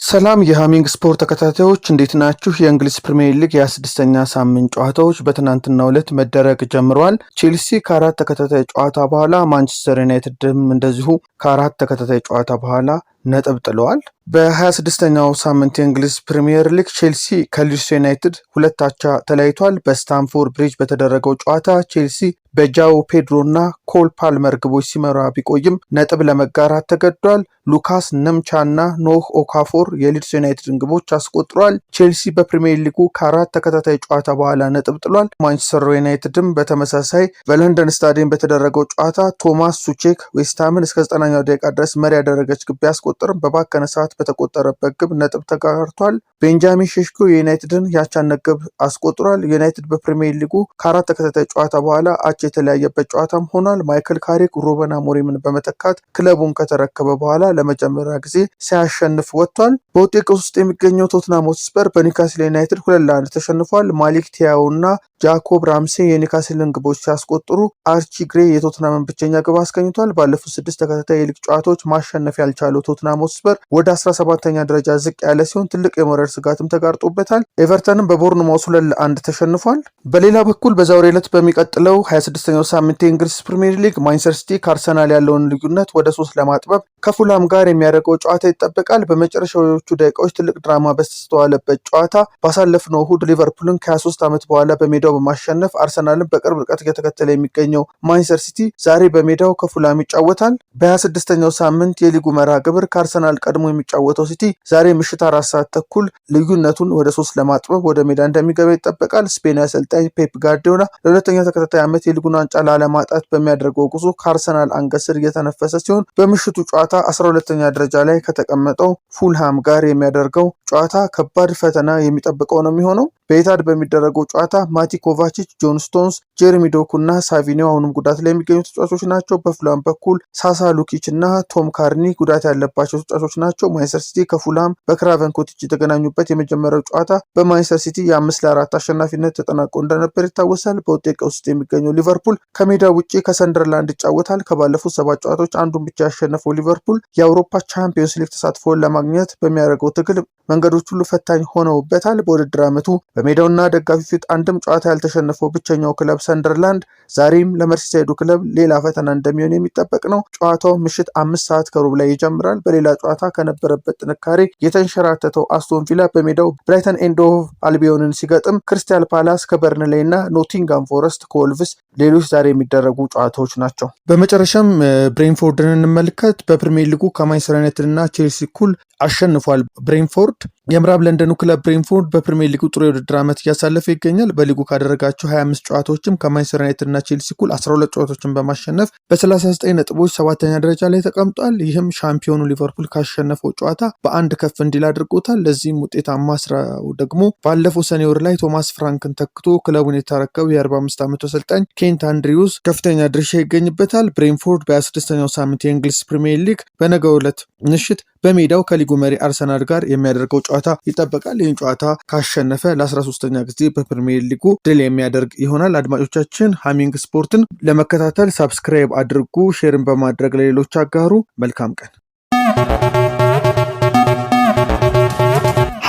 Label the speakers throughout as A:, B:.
A: ሰላም የሃሚንግ ስፖርት ተከታታዮች እንዴት ናችሁ? የእንግሊዝ ፕሪሚየር ሊግ የ26ኛ ሳምንት ጨዋታዎች በትናንትናው ዕለት መደረግ ጀምረዋል። ቼልሲ ከአራት ተከታታይ ጨዋታ በኋላ ማንቸስተር ዩናይትድም እንደዚሁ ከአራት ተከታታይ ጨዋታ በኋላ ነጥብ ጥለዋል። በ26ኛው ሳምንት የእንግሊዝ ፕሪሚየር ሊግ ቼልሲ ከሊድስ ዩናይትድ ሁለት አቻ ተለያይቷል። በስታንፎርድ ብሪጅ በተደረገው ጨዋታ ቼልሲ በጃኦ ፔድሮ እና ኮል ፓልመር ግቦች ሲመራ ቢቆይም ነጥብ ለመጋራት ተገዷል። ሉካስ ነምቻ እና ኖህ ኦካፎር የሊድስ ዩናይትድን ግቦች አስቆጥሯል። ቼልሲ በፕሪሚየር ሊጉ ከአራት ተከታታይ ጨዋታ በኋላ ነጥብ ጥሏል። ማንቸስተር ዩናይትድም በተመሳሳይ በለንደን ስታዲየም በተደረገው ጨዋታ ቶማስ ሱቼክ ዌስትሃምን እስከ 90ኛው ደቂቃ ድረስ መሪ ያደረገች ግብ ቢያስቆጥርም በባከነ ሰዓት በተቆጠረበት ግብ ነጥብ ተጋርቷል። ቤንጃሚን ሼሽኮ የዩናይትድን ያቻነት ግብ አስቆጥሯል። ዩናይትድ በፕሪሚየር ሊጉ ከአራት ተከታታይ ጨዋታ በኋላ አቻ የተለያየበት ጨዋታም ሆኗል። ማይክል ካሪክ ሩበን አሞሪምን በመተካት ክለቡን ከተረከበ በኋላ ለመጀመሪያ ጊዜ ሲያሸንፍ ወጥቷል። በውጤት ቀውስ ውስጥ የሚገኘው ቶትናም ሆትስፐር በኒውካስል ዩናይትድ 2-1 ተሸንፏል። ማሊክ ቲያው እና ጃኮብ ራምሴ የኒውካስልን ግቦች ሲያስቆጥሩ አርቺ ግሬ የቶትናምን ብቸኛ ግብ አስገኝቷል። ባለፉት 6 ተከታታይ የሊግ ጨዋታዎች ማሸነፍ ያልቻለው ቶትናም ሆትስፐር ወደ 17ኛ ደረጃ ዝቅ ያለ ሲሆን ትልቅ የመውረድ ስጋትም ተጋርጦበታል። ኤቨርተንም በቦርንማውዝ 2-1 ተሸንፏል። በሌላ በኩል በዛሬው ዕለት በሚቀጥለው 26ኛው ሳምንት የእንግሊዝ ፕሪሚየር ሊግ ማንቸስተር ሲቲ ከአርሰናል ያለውን ልዩነት ወደ 3 ለማጥበብ ከፉላም ጋር የሚያደርገው ጨዋታ ይጠበቃል። በመጨረሻዎቹ ደቂቃዎች ትልቅ ድራማ በተስተዋለበት ጨዋታ ባሳለፍነው እሁድ ሊቨርፑልን ከ23 ዓመት በኋላ በሜዳው በማሸነፍ አርሰናልን በቅርብ ርቀት እየተከተለ የሚገኘው ማንቸስተር ሲቲ ዛሬ በሜዳው ከፉላም ይጫወታል። በ26ኛው ሳምንት የሊጉ መርሃ ግብር ከአርሰናል ቀድሞ የሚጫወተው ሲቲ ዛሬ ምሽት 4 ሰዓት ተኩል ልዩነቱን ወደ 3 ለማጥበብ ወደ ሜዳ እንደሚገባ ይጠበቃል። ስፔናዊ አሰልጣኝ ፔፕ ጋርዲዮላ ለሁለተኛ ተከታታይ ዓመት የሊጉን ዋንጫ ላለማጣት በሚያደርገው ጉዞ ከአርሰናል አንገት ስር እየተነፈሰ ሲሆን በምሽቱ ጨዋታ 12ኛ ደረጃ ላይ ከተቀመጠው ፉልሃም ጋር የሚያደርገው ጨዋታ ከባድ ፈተና የሚጠብቀው ነው የሚሆነው። በኢታድ በሚደረገው ጨዋታ ማቲ ኮቫቺች፣ ጆን ስቶንስ፣ ጄሬሚ ዶኩ እና ሳቪኒዮ አሁንም ጉዳት ላይ የሚገኙ ተጫዋቾች ናቸው። በፉላም በኩል ሳሳ ሉኪች እና ቶም ካርኒ ጉዳት ያለባቸው ተጫዋቾች ናቸው። ማንቸስተር ሲቲ ከፉላም በክራቨን ኮቴጅ የተገናኙበት የመጀመሪያው ጨዋታ በማንቸስተር ሲቲ የ5-4 አሸናፊነት ተጠናቆ እንደነበር ይታወሳል። በውጤት ቀውስ ውስጥ የሚገኘው ሊቨርፑል ከሜዳ ውጪ ከሰንደርላንድ ይጫወታል። ከባለፉት 7 ጨዋታዎች አንዱን ብቻ ያሸነፈው ሊቨርፑል የአውሮፓ ቻምፒዮንስ ሊግ ተሳትፎን ለማግኘት በሚያደርገው ትግል መንገዶች ሁሉ ፈታኝ ሆነውበታል። በውድድር ዓመቱ በሜዳውና ደጋፊ ፊት አንድም ጨዋታ ያልተሸነፈው ብቸኛው ክለብ ሰንደርላንድ ዛሬም ለመርሲሳይዱ ክለብ ሌላ ፈተና እንደሚሆን የሚጠበቅ ነው። ጨዋታው ምሽት 5 ሰዓት ከሩብ ላይ ይጀምራል። በሌላ ጨዋታ ከነበረበት ጥንካሬ የተንሸራተተው አስቶን ቪላ በሜዳው ብራይተን ኤንድ ሆቭ አልቢዮንን ሲገጥም፣ ክሪስታል ፓላስ ከበርንሌይ እና ኖቲንጋም ፎረስት ከወልቭስ ሌሎች ዛሬ የሚደረጉ ጨዋታዎች ናቸው። በመጨረሻም ብሬንፎርድን እንመልከት። በፕሪሚየር ሊጉ ከማንቸስተር ዩናይትድ እና ቼልሲ እኩል አሸንፏል። ብሬንፎርድ የምዕራብ ለንደኑ ክለብ ብሬንፎርድ በፕሪሚየር ሊጉ ጥሩ የውድድር ዓመት እያሳለፈ ይገኛል። በሊጉ ካደረጋቸው 25 ጨዋታዎችም ከማንቸስተር ዩናይትድ እና ቼልሲ እኩል 12 ጨዋታዎችን በማሸነፍ በ39 ነጥቦች 7ኛ ደረጃ ላይ ተቀምጧል። ይህም ሻምፒዮኑ ሊቨርፑል ካሸነፈው ጨዋታ በአንድ ከፍ እንዲል አድርጎታል። ለዚህም ውጤታማ ስራው ደግሞ ባለፈው ሰኔ ወር ላይ ቶማስ ፍራንክን ተክቶ ክለቡን የተረከበው የ45 ዓመቱ አሰልጣኝ ኬንት አንድሪውስ ከፍተኛ ድርሻ ይገኝበታል። ብሬንፎርድ በ26ኛው ሳምንት የእንግሊዝ ፕሪሚየር ሊግ በነገው ዕለት ምሽት በሜዳው ከሊጉ መሪ አርሰናል ጋር የሚያደርገው ጨዋታ ይጠበቃል። ይህን ጨዋታ ካሸነፈ ለ13ኛ ጊዜ በፕሪሚየር ሊጉ ድል የሚያደርግ ይሆናል። አድማጮቻችን ሃሚንግ ስፖርትን ለመከታተል ሳብስክራይብ አድርጉ፣ ሼርን በማድረግ ለሌሎች አጋሩ። መልካም ቀን።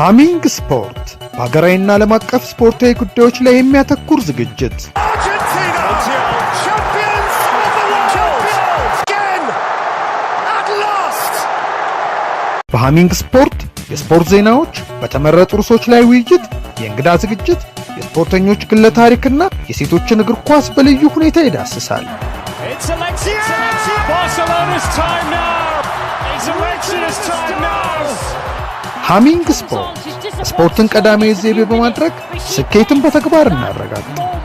B: ሃሚንግ ስፖርት በሀገራዊና ዓለም አቀፍ ስፖርታዊ ጉዳዮች ላይ የሚያተኩር ዝግጅት በሃሚንግ ስፖርት የስፖርት ዜናዎች፣ በተመረጡ ርዕሶች ላይ ውይይት፣ የእንግዳ ዝግጅት፣ የስፖርተኞች ግለ ታሪክና የሴቶችን እግር ኳስ በልዩ ሁኔታ ይዳስሳል። ሃሚንግ ስፖርት ስፖርትን ቀዳሚ ዘይቤ በማድረግ ስኬትን በተግባር እናረጋግጥ።